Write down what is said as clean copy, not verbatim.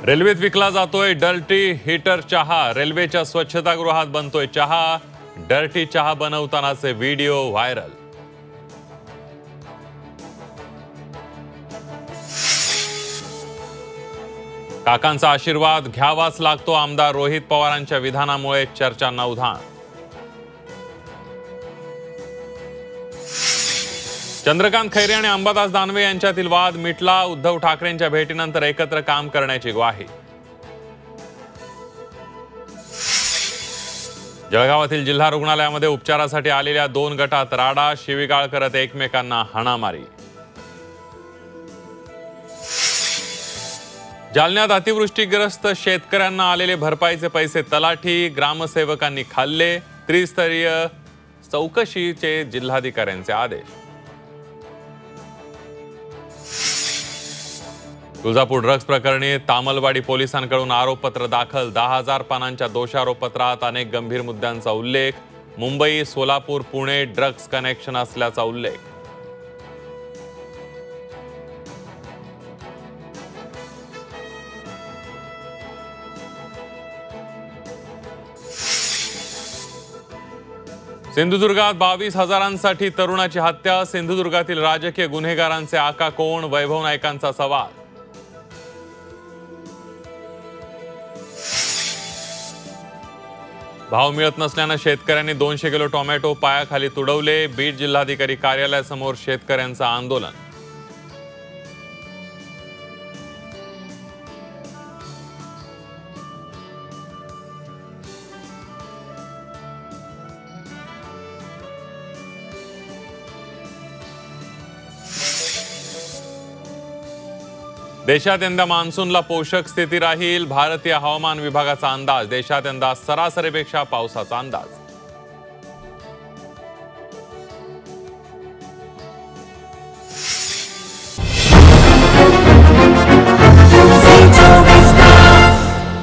रेल्वेत विकला जातोय डर्टी हीटर चहा। रेल्वेच्या स्वच्छतागृहात बनतोय चहा। डर्टी चहा बनवतानाचे व्हिडिओ व्हायरल। काकांचा आशीर्वाद घ्यावाच लागतो। आमदार रोहित पवारांच्या विधानामुळे चर्चांना उधाण। चंद्रकांत खैरे आणि अंबादास दानवे यांच्यातील वाद मिटला। उद्धव ठाकरेंच्या भेटीनंतर एकत्र काम करण्याची ग्वाही। जळगावातील जिल्हा रुग्णालयामध्ये उपचारासाठी आलेल्या 2 गटात राडा। शिवीगाळ करत एकमेकांना हाणामारी। जालन्यात अतिवृष्टीग्रस्त शेतकऱ्यांना आलेले भरपाईचे पैसे तलाठी ग्रामसेवकांनी खाल्ले। त्रिस्तरीय चौकशीचे जिल्हाधिकाऱ्यांचे आदेश। तुळजापूर ड्रग्ज प्रकरणी तामलवाडी पोलिसांकडून आरोपपत्र दाखल। 10,000 पानांच्या दोषारोपपत्रात अनेक गंभीर मुद्द्यांचा उल्लेख। मुंबई, सोलापूर, पुणे ड्रग्ज कनेक्शन असल्याचा उल्लेख। सिंधुदुर्गात 22,000ांसाठी तरुणाची हत्या। सिंधुदुर्गातील राजकीय गुन्हेगारांचे आका कोण? वैभव नाईकांचा सवाल। भाव मिळत नसल्याने शेतकऱ्यांनी 200 किलो टोमॅटो पायाखाली तुडवले। बीड जिल्हाधिकारी कार्यालयासमोर शेतकऱ्यांचं आंदोलन। देशात यंदा मान्सूनला पोषक स्थिती राहील। भारतीय हवामान विभागाचा अंदाज। देशात यंदा सरासरीपेक्षा पावसाचा अंदाज।